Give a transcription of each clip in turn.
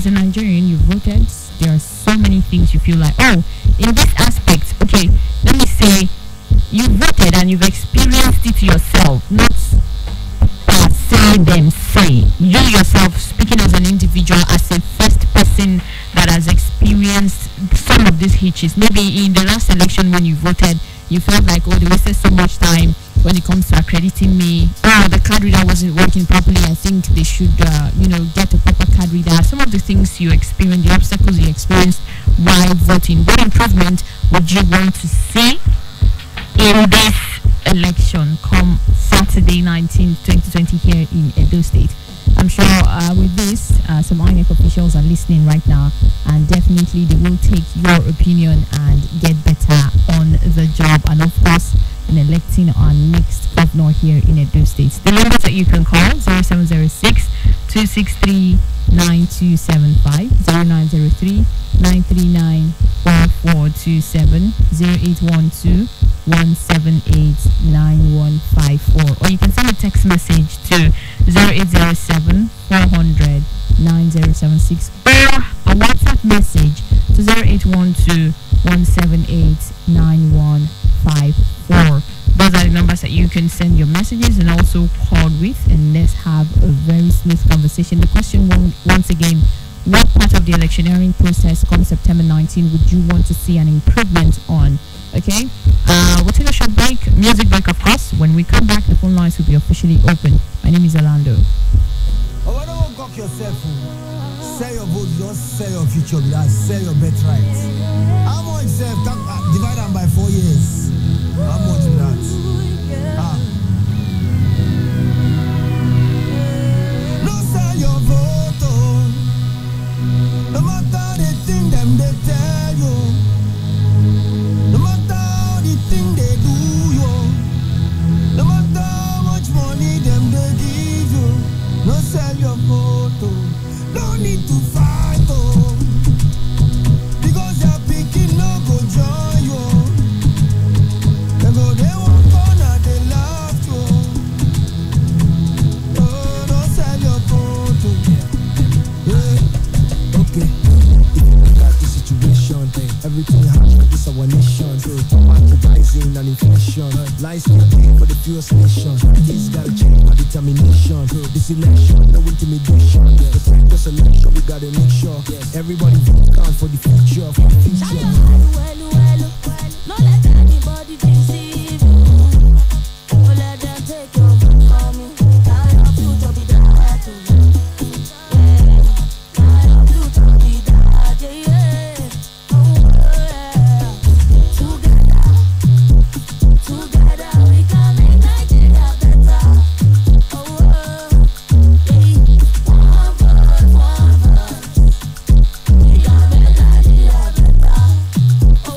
as a Nigerian, you voted. There are so many things you feel like, oh, in this aspect, okay, let me say, you voted and you've experienced it yourself, not per se them say. You yourself, speaking as an individual, as a first person that has experienced some of these hitches. Maybe in the last election when you voted, you felt like, oh, they wasted so much time when it comes to accrediting me. Oh, the card reader wasn't working properly. I think they should, get a proper card reader. Some of the things you experienced, the obstacles you experienced while voting. What improvement would you want to see in this election come Saturday 19th, 2020 here in Edo State? I'm sure with this, some INEC officials are listening right now, and definitely they will take your opinion and get better on the job, and of course in electing our next governor here in Edo State. The numbers that you can call: 0706 263 9275, 0903 939 4427, 0812 178 9154, or you can send a text message to 0807 400 9076, or a WhatsApp message to 0812 178 9154. Those are the numbers that you can send your messages and also call with, and let's have a very smooth conversation. The question once again: what part of the electioneering process come September 19 would you want to see an improvement on? Okay, we'll take a short break, music break of course. When we come back, the phone lines will be officially open. My name is Orlando. Oh, I don't cock yourself. Sell your vote, don't sell your future, sell your birthright. How much divide them by 4 years? How much is that? No sell your vote, no matter the thing them they tell you, no matter how the thing they do you, no matter how much money them they give you, no sell your vote, no need to fight, because your picking no go join you. They won't corner, they love you. Oh, don't sell your photo. Yeah. Okay. If you look at the situation, everything happens, this our nation. Rising and inflation. Lies in the pain for the purest nation. This gotta change my determination. This election, no intimidation. The practice election, we gotta make sure everybody count for the future. For the future. No let anybody deceive you. No let them take your money from you. Now your future be that too. Yeah. Now your future be that, yeah. Oh, yeah. Together we can make Nigeria better. Oh, yeah. One voice. We can make Nigeria better. Oh,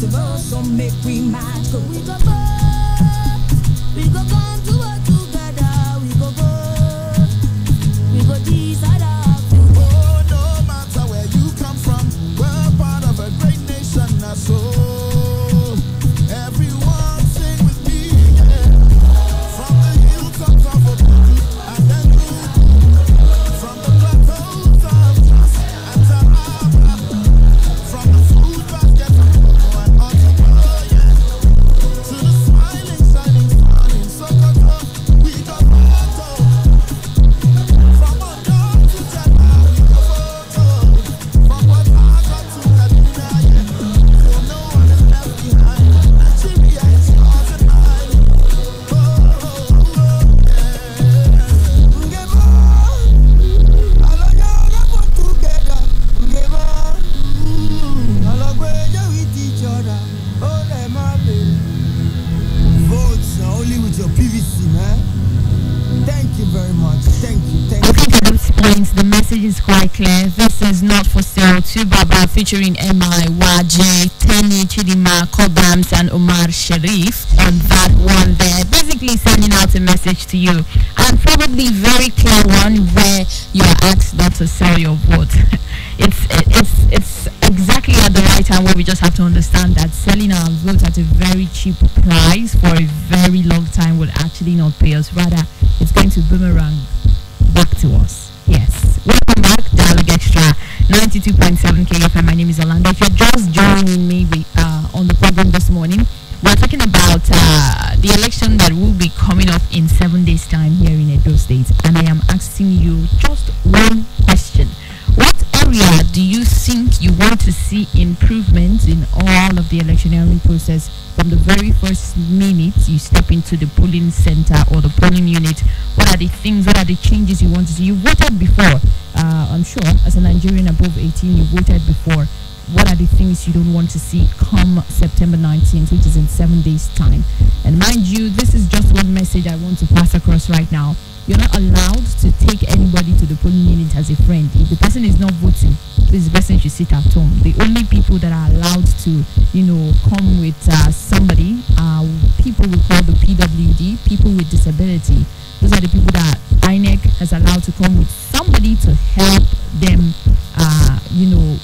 to go, so make we match. Go, we go go. We go come to work together. We go go. We go decide our future. Oh, no matter where you come from, we're part of a great nation. So everyone sing with me, yeah. From the hilltops of Obudu and then from the plateaus of Jos and Taraba, from the food basket of Koko and Ottawa, yeah, to the smiling, shining sun in Sokoto, we got photo. From Ondo to Jeddah, we got photo. From Port Harcourt to Kaduna, yeah, so no one is left behind. Nigeria is yours and mine. Oh, votes are only with your PVC, man. Thank you very much. Thank you. Thank I you. think at this point the message is quite clear. This is not for sale. To Baba featuring MI, YJ, Tenny, Chidima, Kobams and Omar Sharif on that one there. Basically sending out a message to you. And probably very clear one where you are asked not to sell your vote. It's exactly at the right time where we just have to understand that selling our vote at a very cheap price for a very long time would actually not pay us. Rather, it's going to boomerang back to us. Yes. Welcome back, Dialogue Extra 92.7 KFM. My name is Orlando. If you're just joining me on the program this morning, we're talking about the election that will be coming up in 7 days' time here in Edo State. And I am asking you just one question. What area do you think you want to see improvements in all of the electioneering process from the very first minute you step into the polling center or the polling unit? What are the things, what are the changes you want to see? You voted before. I'm sure as a Nigerian above 18, you voted before. What are the things you don't want to see come September 19th, which is in 7 days' time? And mind you, this is just one message I want to pass across right now. You're not allowed to take anybody to the polling unit as a friend. If the person is not voting, this person should sit at home. The only people that are allowed to, come with somebody are people we call the PWD, people with disability. Those are the people that INEC has allowed to come with somebody to help them,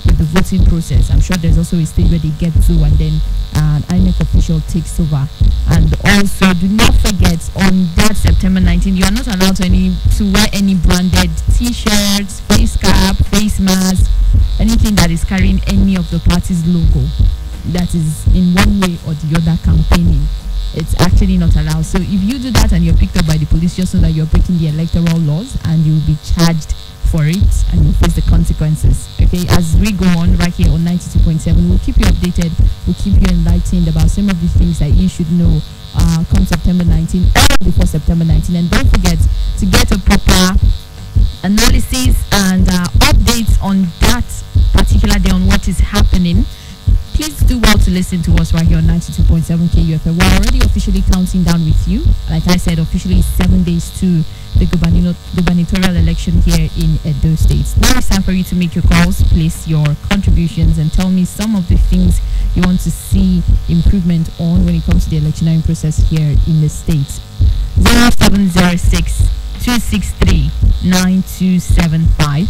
with the voting process. I'm sure there's also a stage where they get to and then an INEC official takes over. And also, do not forget, on that September 19th, you are not allowed to wear any branded t-shirts, face cap, face mask, anything that is carrying any of the party's logo that is in one way or the other campaigning. It's actually not allowed. So if you do that and you're picked up by the police, just know that you're breaking the electoral laws and you'll be charged for it and you'll face the consequences. Okay, as we go on right here on 92.7, we'll keep you updated, we'll keep you enlightened about some of the things that you should know come September 19 or before September 19. And don't forget to get a proper analysis and updates on that particular day on what is happening. Please do well to listen to us right here on 92.7 KUFM. We're already officially counting down with you. Like I said, officially 7 days to the gubernatorial election here in Edo State. Now it's time for you to make your calls, place your contributions, and tell me some of the things you want to see improvement on when it comes to the electioneering process here in the state. 0706 263 9275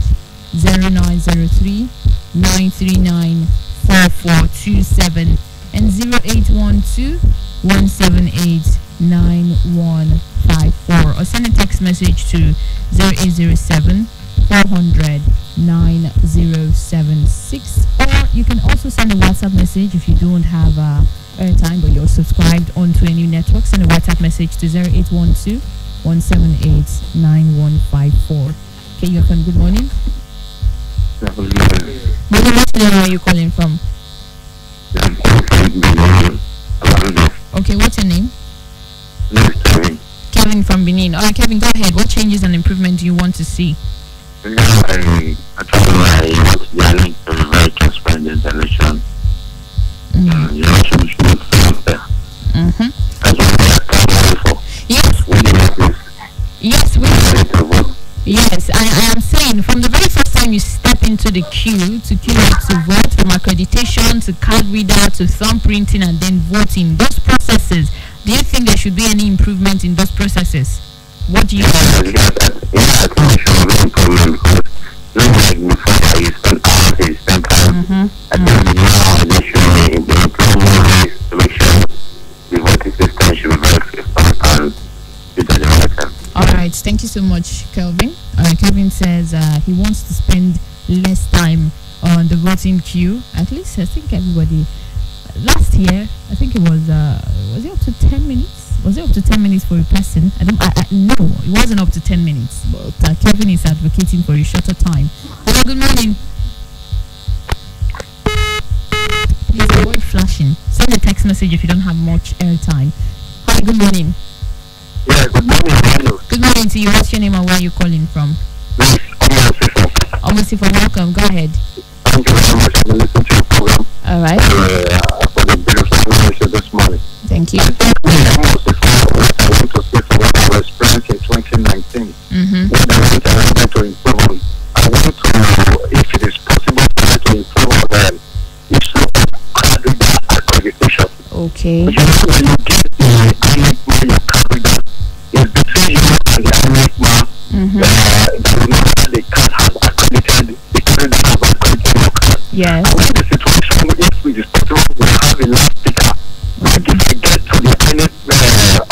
0903 939 4427 and 0812 178 9154, or send a text message to 0807 400 9076, or you can also send a WhatsApp message if you don't have airtime but you're subscribed onto a new network. Send a WhatsApp message to 0812 178 9154. Okay, you can. Good morning. Good morning. Which name are you calling from? Okay, what's your name? Kevin. Kevin from Benin. Alright, Kevin, go ahead. What changes and improvement do you want to see? I want to be a very transparent election. The election should be fair. That's what we are calling for. Yes. Yes, I am saying from the very first time you step into the queue to queue up to vote, from accreditation to card reader to thumb printing and then voting. Those processes, do you think there should be any improvement in those processes? What do you think? Yeah, I think there should be improvement because not like before you spend hours, you spend time. I think now there should be improvement ways to make sure the voting system should be very transparent and it's at the right time. Alright, thank you so much, Kelvin. Kelvin says he wants to spend less time on the voting queue. At least I think everybody last year, I think it was it up to 10 minutes? Was it up to 10 minutes for a person? No, it wasn't up to 10 minutes. But Kelvin is advocating for a shorter time. Hello, good morning. Please avoid flashing. Send a text message if you don't have much airtime. Hi, good morning. Yeah, good morning. Hello. Good morning to you. What's your name and where are you calling from? Yes, Almost if welcome. Go ahead. thank you very much for listening to your program. All right. For the beautiful information this morning. Thank you. I think almost if I want to say for what I experienced in 2019, what I wanted to improve on, I want to know if it is possible for me to improve on them. If so, card reader accreditation. Okay. You know, when you get the INECMA, your card reader is between you and the INECMA. They will know that the card has accredited, the card reader has accredited your card. Yes. And when the situation, if it is possible, we have a loudspeaker. Like if I get to the INEC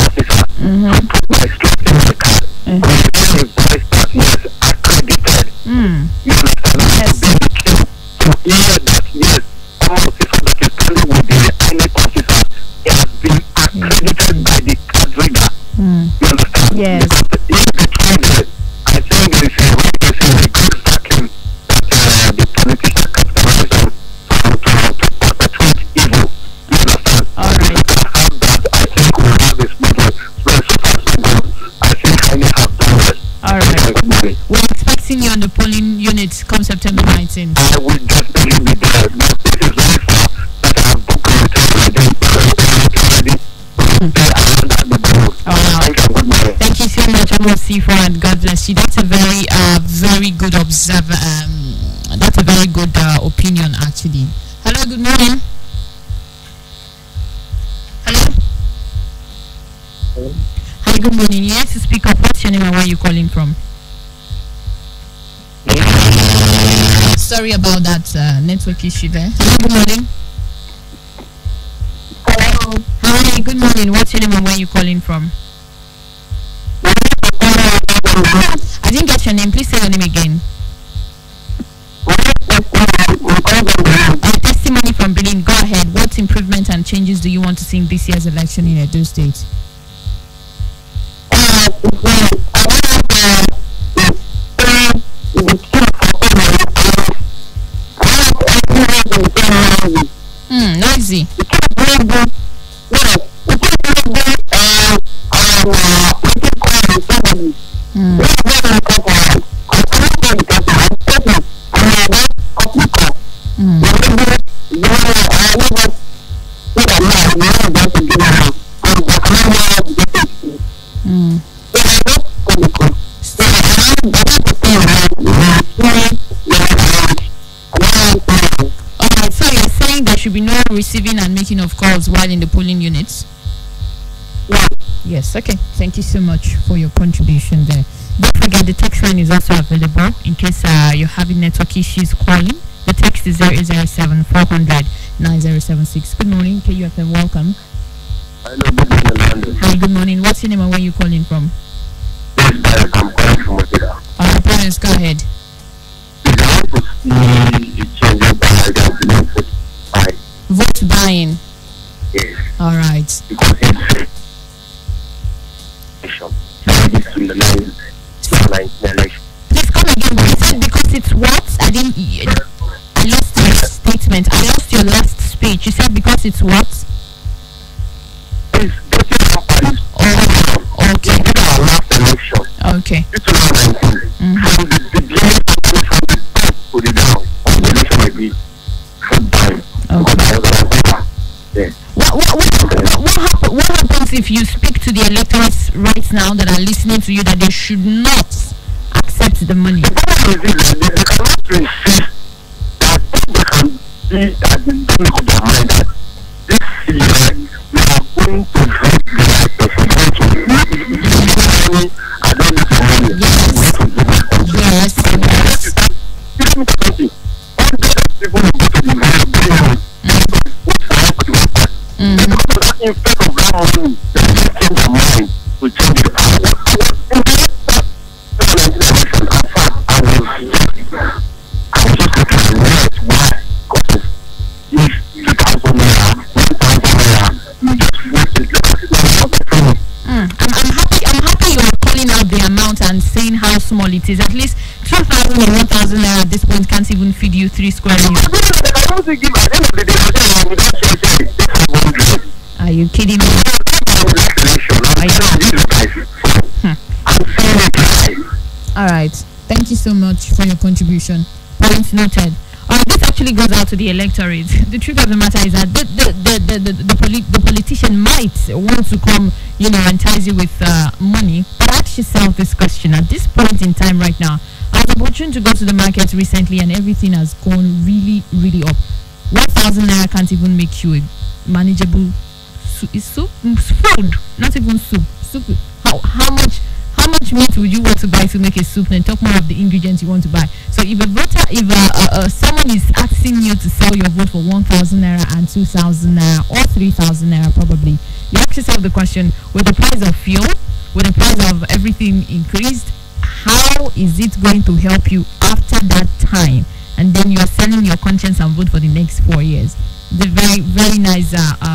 officer, I put my script in the card. And if I advise that yes, accredited. You understand? Yes. To be able to hear that yes, our officer that is standing with the INEC officer has been accredited by the card reader. You understand? Yes. Because if they try that, I think there is a right person, a good vacuum that the politician capitalizes on to perpetuate evil. You understand? All right. If we can have that, I think we have this model. Well, so far so good. I think I may have done well. All right. We're expecting you on the polling unit come September 19th. I will definitely be there. Now, this is very far that I have booked on the table. I didn't already. Oh, wow. Thank you so much, Amosifa, and God bless you. That's a very, very good that's a very good opinion, actually. Hello, good morning. Hello. Hi, good morning. You have to speak up. What's your name and where are you calling from? Sorry about that network issue there. Hello, good morning. Hello. Hi, good morning. What's your name and where are you calling from? I didn't get your name. Please say your name again. Testimony from Benin. Go ahead. What improvement and changes do you want to see in this year's election in Edo State? Noisy. So you're saying there should be no receiving and making of calls while in the polling units? Yes, okay. Thank you so much for your contribution there. Don't forget the text line is also available in case you're having network issues calling. The text is 007 400 9076. Good morning, KUFM. Welcome. Hello, good morning, London. Hi, good morning. What's your name and where are you calling from? I'm calling from Odira. Our parents, go ahead. If I want to see a change of behavior, I Vote buying. yes, All right. because it's to the 19 election. Please come again. You said because it's what? I lost your statement. I lost your last speech. You said because it's what? It's getting companies Okay. in our last election, Okay. 2019, from the beginning from the top to the down of the election may be from time. Okay. What happens if you speak to the electors right now that are listening to you that they should not accept the money? The problem is they cannot resist they can be that they don't make up their mind that this year we are going to vote the right person. I don't need to money. Yes. We have to give this country. Yes. Let me tell you, all the people who go to the money, what's the help with the party? Because of that effect of that money, they will change their mind to change the power. In the election, in fact, I was just looking at the why, because of this 2,000 naira, 1,000 naira, you just wasted the I'm happy you are calling out the amount and saying how small it is. At least 2,000 or 1,000 naira at this point can't even feed you 3 square meals. I don't think at the end of the day, we don't share it. Are you kidding me? All right. Thank you so much for your contribution. Point noted. This actually goes out to the electorate. The truth of the matter is that the politician might want to come, entice you with money. But ask yourself this question at this point in time right now. I was opportunity to go to the market recently and everything has gone really, really up. 1,000 naira can't even make you a manageable food, not even soup. How much meat would you want to buy to make a soup? And talk more of the ingredients you want to buy. So if a voter, if someone is asking you to sell your vote for 1,000 naira and 2,000 naira or 3,000 naira, probably you ask yourself the question: with the price of fuel, with the price of everything increased, how is it going to help you after that time? And then you are selling your conscience and vote for the next 4 years. The very, very nice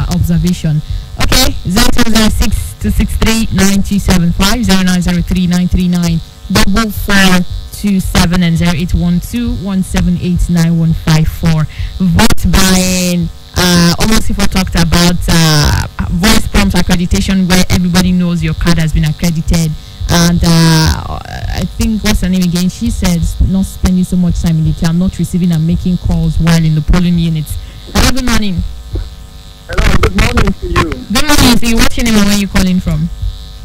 observation. Okay, 0206-263-9275, 0903-939-4427 and 0812-178-9154. Vote buying. Almost if we talked about voice prompt accreditation, where everybody knows your card has been accredited. And I think, what's her name again? She said not spending so much time in the car, not receiving and making calls while in the polling units. Hello, good morning. Hello, good morning to you. Good morning to you. What's your name and where are you calling from?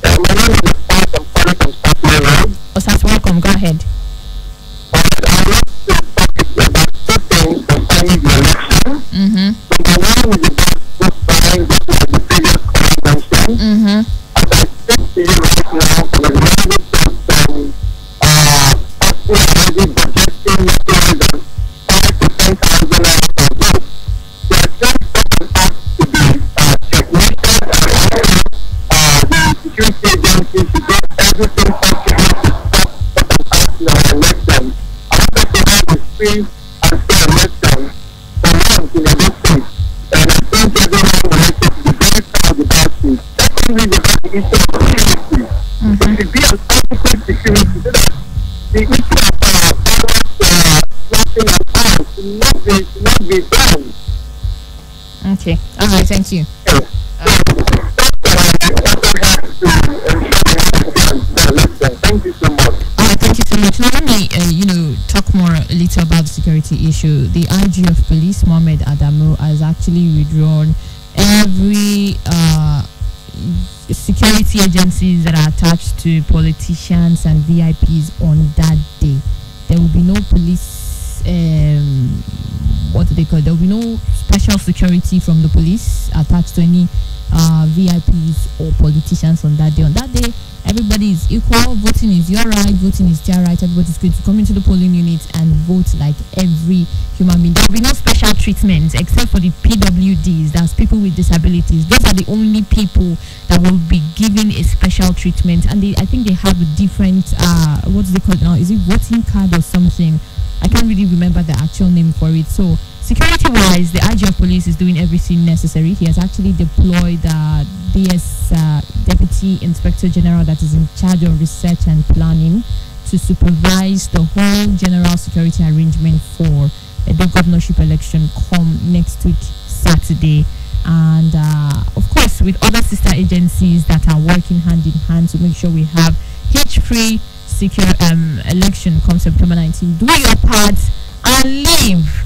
My name is Pat. I'm calling from Staten Road. Osas, welcome. Go ahead. I want to talk about 2 things concerning the election. Number 1 is about vote buying, that was the previous convention. As I speak to you right now, for the language of already budgeting more than 5 to 10,000 naira per vote. They are just has to be checklisted and the security agencies to get everything possible to stop our election. I want us to have a free and fair election for once in every state. And I think everyone will have to be very proud about it. Secondly, we have the issue of security. It should be an adequate security so that the issue of snatching and arms should not be done. Okay. All right. Thank you. Thank you so much. All right. Thank you so much. Now let me, talk more a little about the security issue. The IG of Police, Mohammed Adamu, has actually withdrawn every security agencies that are attached to politicians and VIPs on that day. There will be no police. What do they call it? There will be no special security from the police attached to any VIPs or politicians on that day. On that day, everybody is equal. Voting is your right. Voting is their right. Everybody's going to come into the polling unit and vote like every human being. There will be no special treatment except for the PWDs. That's people with disabilities. Those are the only people that will be given a special treatment. And I think they have a different, what do they call it now? Is it voting card or something? I can't really remember the actual name for it. So security-wise, the IG of Police is doing everything necessary. He has actually deployed DS Deputy Inspector General that is in charge of research and planning to supervise the whole general security arrangement for the governorship election come next week, Saturday. And of course, with other sister agencies that are working hand in hand to make sure we have hitch-free secure election come September 19. Do your part and leave.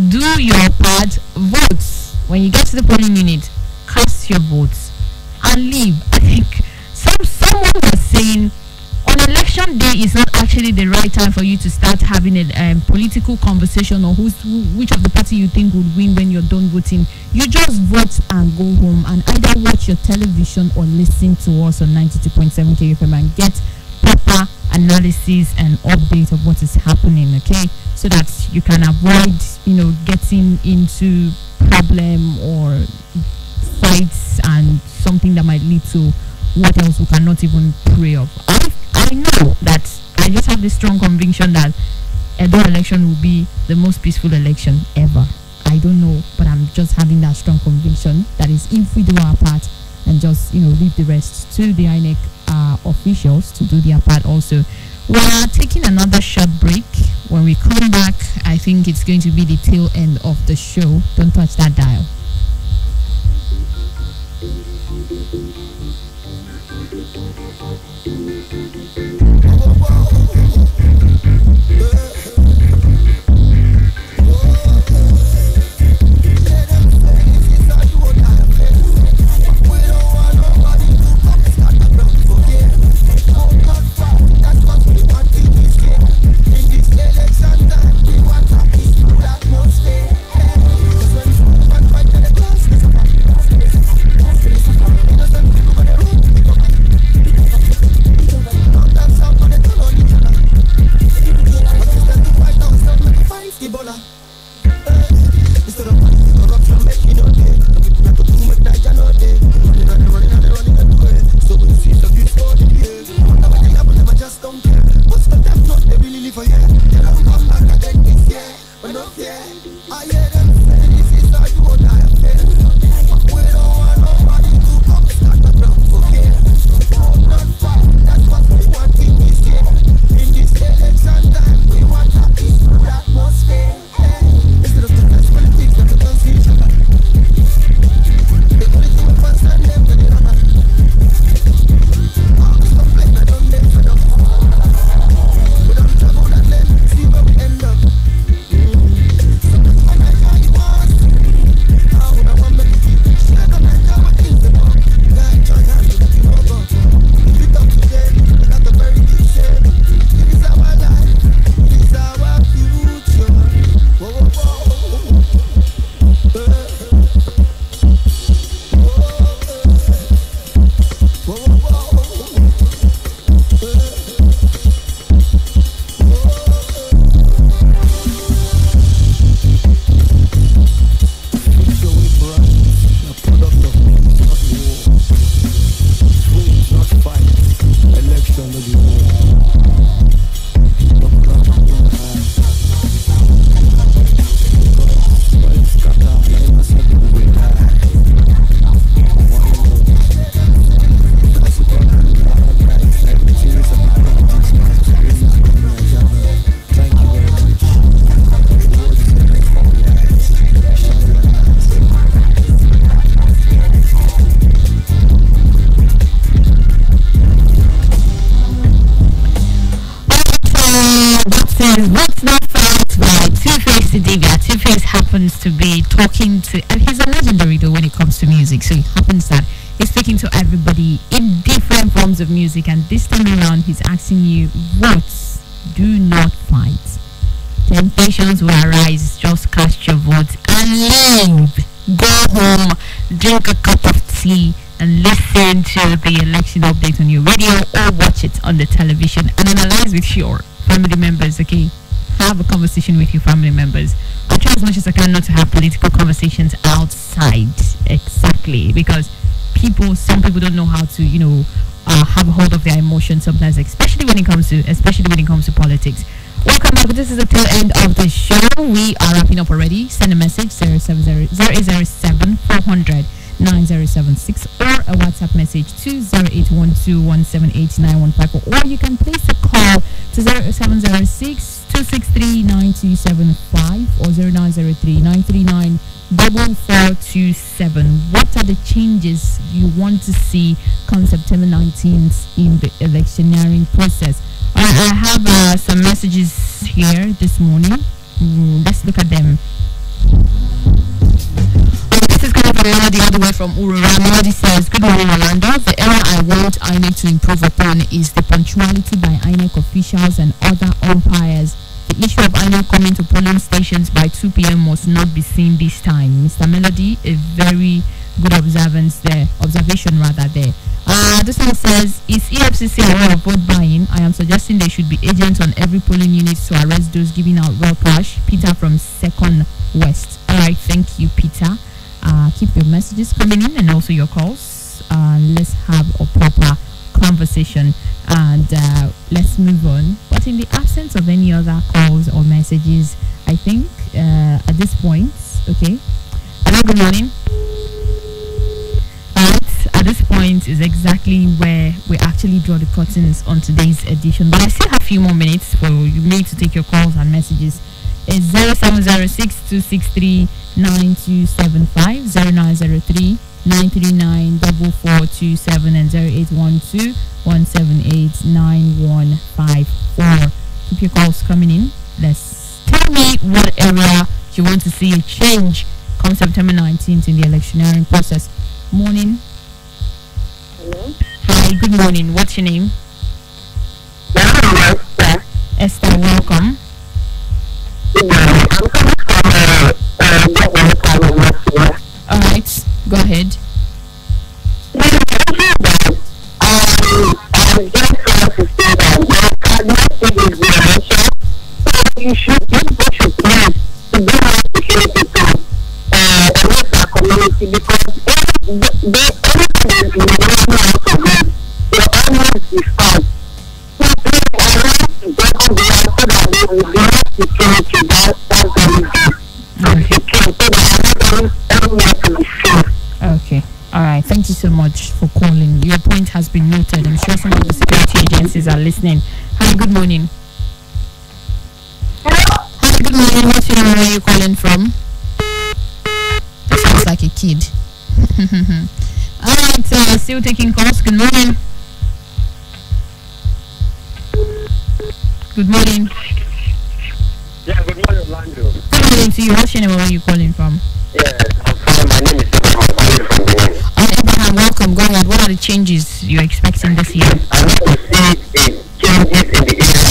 Do your part. Vote. When you get to the polling unit, cast your votes and leave. I think someone was saying on on election day is not actually the right time for you to start having a political conversation or which of the party you think would win when you're done voting. You just vote and go home and either watch your television or listen to us on 92.7 KFM and get proper analysis and update of what is happening, okay? So that you can avoid, getting into problem or fights and something that might lead to what else we cannot even pray of. I know that I just have this strong conviction that Edo election will be the most peaceful election ever. I don't know, but I'm just having that strong conviction that is if we do our part and just leave the rest to the INEC officials to do their part also. We are taking another short break. When we come back, I think it's going to be the tail end of the show. Don't touch that dial. Happens to be talking to, and he's a legendary though when it comes to music, so it happens that he's speaking to everybody in different forms of music, and this time around he's asking you, votes, do not fight. Temptations will arise, just cast your vote and leave. Go home, drink a cup of tea and listen to the election update on your radio or watch it on the television and analyze with your family members, okay? Have a conversation with your family members. I try as much as I can not to have political conversations outside, exactly, because some people don't know how to, have a hold of their emotions sometimes, especially when it comes to politics. Welcome back. This is the tail end of the show. We are wrapping up already. Send a message 070 400 9076 or a WhatsApp message to 0812178915, or you can place a call to 0706 263-9275 or 0903-939-4427. What are the changes you want to see come September 19th in the electioneering process? I have some messages here this morning. Let's look at them. This is coming from Melody all the way from Urura. Melody says, good morning, Orlando. The area I want INEC to improve upon is the punctuality by INEC officials and other umpires. The issue of INEC coming to polling stations by 2 p.m. must not be seen this time. Mr. Melody, a very good observation there. This one says, is EFCC aware of vote buying? I am suggesting there should be agents on every polling unit to arrest those giving out raw cash. Peter from Second West. Alright, thank you, Peter. Keep your messages coming in and also your calls. Let's have a proper conversation and let's move on. But in the absence of any other calls or messages, I think at this point, okay. Hello, good morning. At this point is exactly where we actually draw the curtains on today's edition. But I still have a few more minutes for you to take your calls and messages. It's 0706-263-9275, 0903-939-4427 and 0812-178-9154. Keep your calls coming in. Tell me what area you want to see a change come September 19th in the electioneering process. Morning. Hello. Hi, good morning. What's your name? Esther. Esther, welcome. I'm coming from Alright, go ahead. I just want to say that you should plan to bring out security to our community because Okay. All right. Thank you so much for calling. Your point has been noted. I'm sure some of the security agencies are listening. Hi. Good morning. Hi. Good morning. What's your name? Where are you calling from? That sounds like a kid. All right. Still taking calls. Good morning. Good morning. Yeah, good morning, Orlando. Good morning to you. What's your name? Where are you calling from? Yeah, I'm fine. My name is Abraham. I'm calling from Benin. Abraham, welcome. Go ahead. What are the changes you're expecting this year? I want to see changes in the area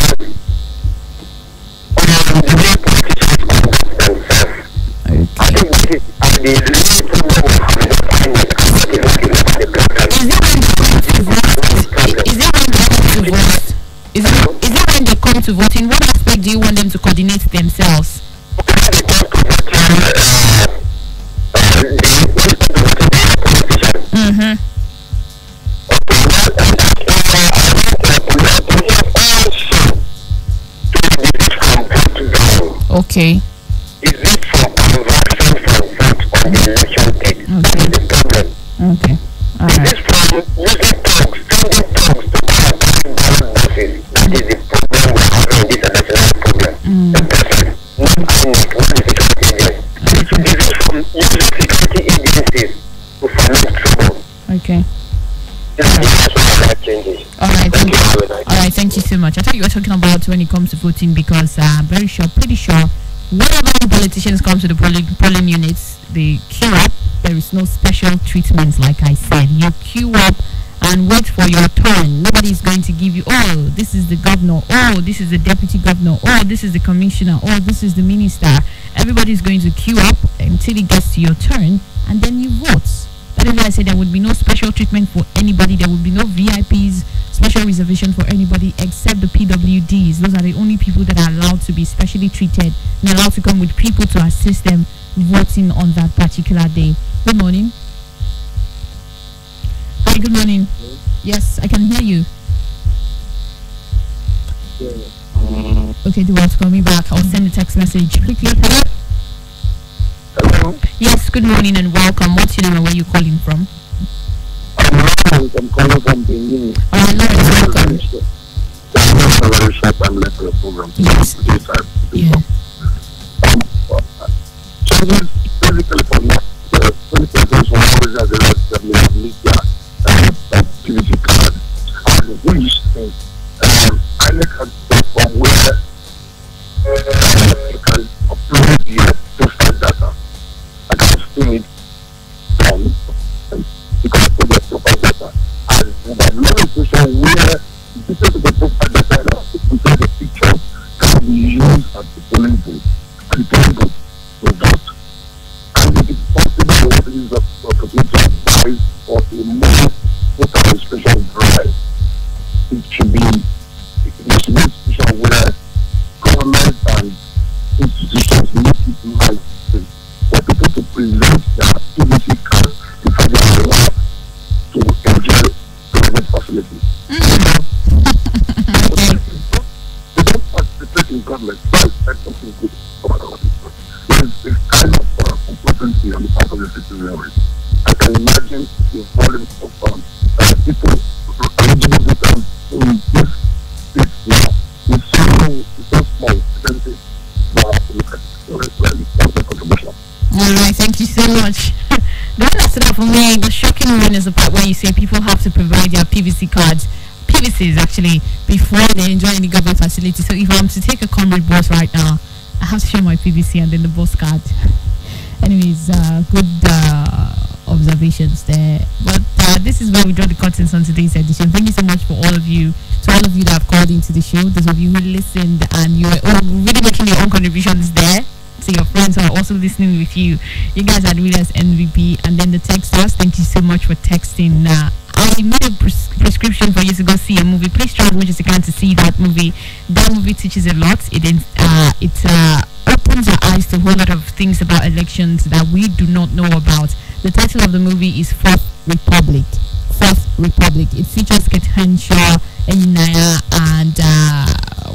on the way politicians conduct themselves. I think this is the real problem we have in the finance and what is looking at the program. Is it when they come to vote? In what aspect do you want them to coordinate themselves? Okay. Is it for conversion from vote on the election date? That is the problem. Okay. All Is right. it from using tongues, sending tongues to come and carry ballot boxes? That is the problem we are having in this electoral program. The person, not INEC, not the security agents. Is it from using security agencies to finance trouble? Okay. That's what that changes. All right. Thank you. Have a nice All right. Thank you so much. I thought you were talking about when it comes to voting because I'm pretty sure, whenever the politicians come to the polling units, they queue up. There is no special treatment, like I said. You queue up and wait for your turn. Nobody is going to give you, oh, this is the governor, oh, this is the deputy governor, oh, this is the commissioner, oh, this is the minister. Everybody is going to queue up until it gets to your turn, and then you vote. That is why I said there would be no special treatment for anybody. There would be no VIPs, special reservation for anybody except the PWDs. Those are the only people that are allowed to be specially treated and allowed to come with people to assist them voting on that particular day. Good morning. Hi, good morning. Yes, I can hear you. Okay, do you want to call me back? I'll send a text message quickly. Hello? Hello? Yes, good morning and welcome. What's your name and where are you calling from? I'm calling from Benin. Lawrence, welcome. I'm very sharp and late for the program. Yes. Yeah. Changes basically for me, the 20% from always has the right to need their activity card. And which I look at from where you can upload your postal data. I can stream it from system because they get profile data. And there are many situations where because of the profile data, inside the picture can be used as the polling booth and the polling booth will vote. And it is possible for what is the opportunity to advise for a more voter registration drive. It should be a situation where government and institutions make it right for people to present their PVC card before they are allowed to enjoy government facilities. They don't participate in government, so expect something good from our people. It's kind of complacency on the part of the citizenry. I can imagine the volume of people eligible voters in this state now is so small, isn't it? Now I have to look at it. So it's a contribution. All right, thank you so much. The one that stood out for me, the shocking one is the part where you say people have to provide their PVC cards, PVCs actually, before they enjoy any government facility. So if I'm to take a comrade bus right now, I have to show my PVC and then the bus card. Anyways, good observations there. But this is where we draw the curtains on today's edition. Thank you so much for all of you, to all of you that have called into the show, those of you who listened and you're really making your own contributions there. So your friends are also listening with you. You guys are doing as NVP, and then the texters. Thank you so much for texting. I made a prescription for you to go see a movie. Please try as much as you can to see that movie. That movie teaches a lot. It opens our eyes to a whole lot of things about elections that we do not know about. The title of the movie is Fourth Republic. Fourth Republic. It features Kate Henshaw, Enyinaya, and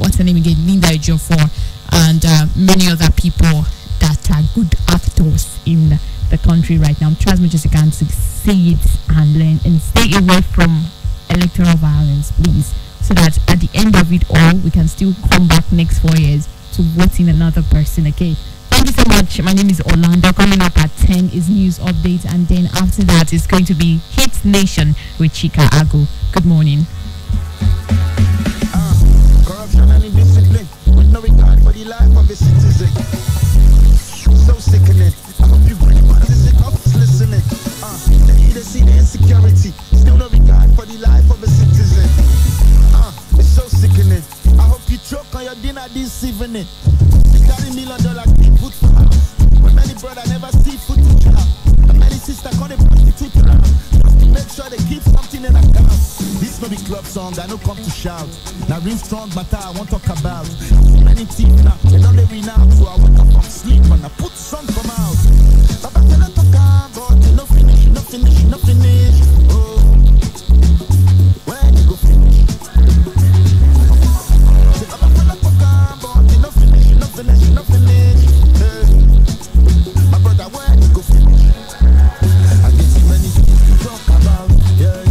what's her name again? Linda Ejiofor, and many other people that are good actors in the country right now. Try as much as you can to see it and learn, and stay away from electoral violence, please, so that at the end of it all, we can still come back next 4 years to vote in another person. Okay, thank you so much. My name is Orlando. Coming up at 10 is news update, and then after that is going to be Hit Nation with Chika Agu. Good morning. Corruption and indiscipline with no regard for the life of a citizen. So sickening. I hope you realize this enough listening. They see the insecurity, still no regard for the life of a citizen. It's so sickening. I hope you choke on your dinner this evening. $30 million keep food for house. When many brother never see food to chop, and many sister call them prostitute around. Just to make sure they keep something in account. This no be club song, I no come to shout. Now real strong matter I won't talk about. Many teeth now, they don't let me now. So I wake up from sleep and I put sun come out. Papa cannot talk about you no finish, no finish, no finish. Oh, where you go finish? Say Papa cannot talk about you no finish, no finish, no finish. My brother, where you go finish? I get too many things to talk about. Yeah.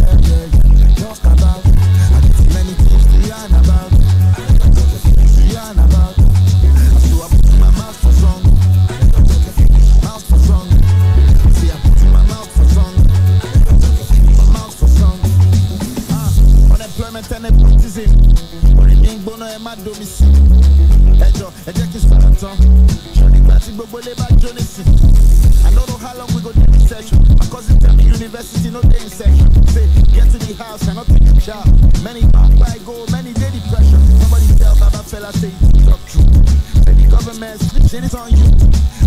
Talk about. I get too many things to yarn about. So I put my mouth for song. Mouth for song. See, I put my mouth for song. My mouth for song. Unemployment and nepotism. Being bono and my domicile. Ejo, ejeki saraton. Shoni Bati Bobo Leba Jonathan. I don't know how long we go do this session. My cousin tell me university no day in session. Say, get to the house, cannot take a job. Many back by go, many day depression. Somebody tell Baba fella say you talk true. Say the government snitching is on you.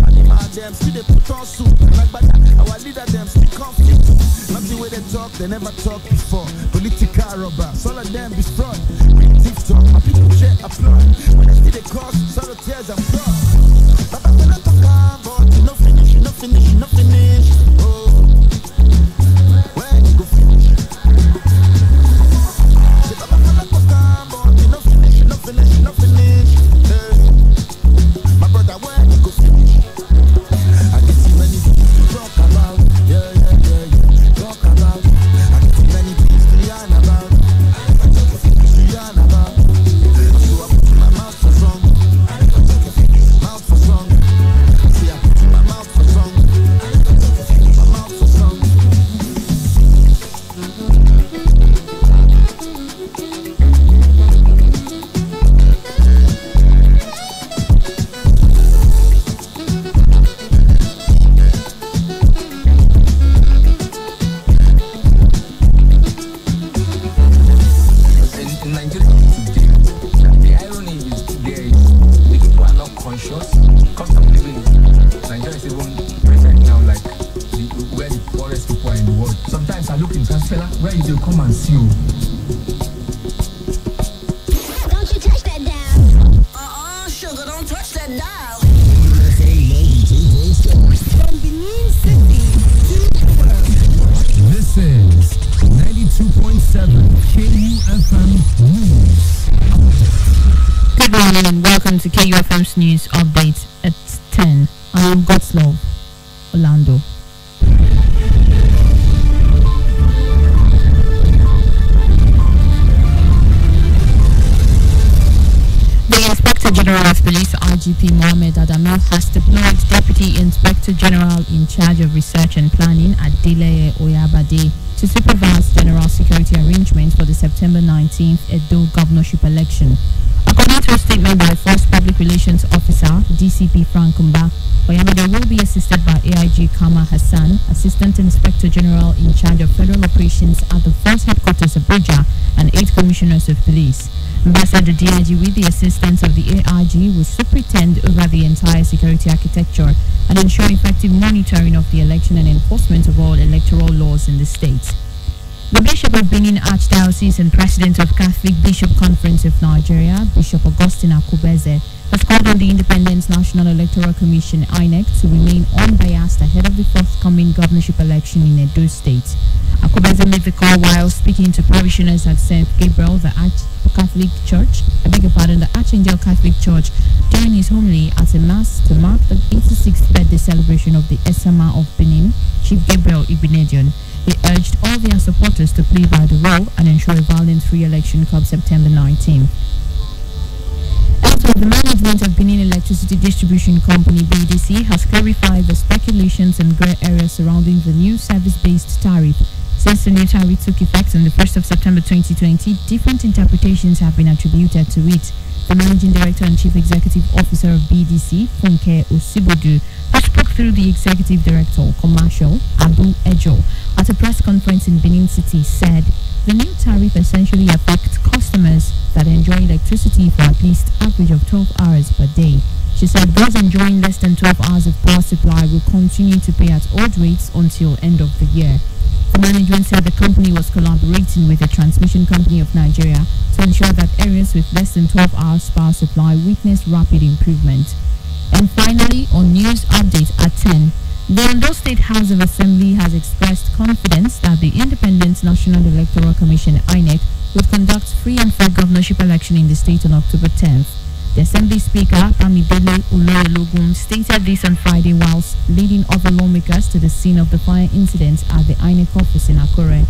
And the man them still they put on suit. Like but our leader them still confused. Nothing where they talk, they never talk before. Political robbers, all of them be fraud. With TikTok, my people share applaud. When they see the cost, sort of tears and fraud. Baba fella talk about you no finish, no finish, no finish. Oh, where you go finish? Say Baba fella talk about you no finish, no finish, no finish. My brother, where you go finish? I get too many things to talk about. Yeah. Talk about. I get too many things to yarn about. So I put my mouth for song. Mouth for song. See, I put my mouth for song. looking, Fela, where is your come and see you? Don't you touch that dial. Sugar, don't touch that dial. From Benin City to the world. This is 92.7 KUFM News. Good morning and welcome to KUFM's News Update at 10. I am Godslove Orlando. The Inspector General of Police, IGP Mohammed Adamu, has deployed Deputy Inspector General in charge of research and planning at Adele Oyabade to supervise general security arrangements for the September 19th Edo governorship election. According to a statement by Force Public Relations Officer, DCP Frank Kumba, Oyabade will be assisted by AIG Kama Hassan, Assistant Inspector General in charge of federal operations at the Force Headquarters Abuja, and 8 Commissioners of Police. Mba said the DIG, with the assistance of the AIG, will superintend over the entire security architecture and ensure effective monitoring of the election and enforcement of all electoral laws in the state. The Bishop of Benin Archdiocese and President of Catholic Bishop Conference of Nigeria, Bishop Augustine Akubeze, has called on the Independent National Electoral Commission (INEC) to remain unbiased ahead of the forthcoming governorship election in Edo State. Akubeze made the call while speaking to parishioners at St. Gabriel, the the Archangel Catholic Church, during his homily at a mass to mark the 86th birthday celebration of the Esama of Benin, Chief Gabriel Ibinedion. He urged all their supporters to play by the role and ensure a violence-free election come September 19th. Elsewhere, the management of Benin Electricity Distribution Company (BDC) has clarified the speculations and grey areas surrounding the new service-based tariff. Since the new tariff took effect on the 1st of September 2020, different interpretations have been attributed to it. The Managing Director and Chief Executive Officer of BDC, Funke Osibodu, who spoke through the Executive Director, Commercial, Abu Ejo, at a press conference in Benin City, said the new tariff essentially affects customers that enjoy electricity for at least average of 12 hours per day. She said those enjoying less than 12 hours of power supply will continue to pay at old rates until end of the year. The management said the company was collaborating with the Transmission Company of Nigeria to ensure that areas with less than 12 hours power supply witness rapid improvement. And finally, on News Update at 10, the Ondo State House of Assembly has expressed confidence that the Independent National Electoral Commission (INEC) would conduct free and fair governorship election in the state on October 10th. The Assembly Speaker, Bamidele Oloyologun, stated this on Friday whilst leading other lawmakers to the scene of the fire incident at the INEC office in Akure.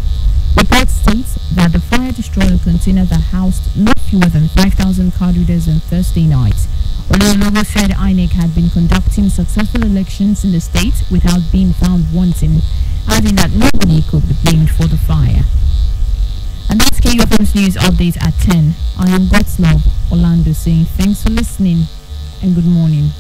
Report states that the fire destroyed a container that housed no fewer than 5,000 card readers on Thursday night. Oloyologun said INEC had been conducting successful elections in the state without being found wanting, adding that nobody could be blamed for the fire. And that's KUFM's News Update at 10. I am Godslove Orlando saying thanks for listening and good morning.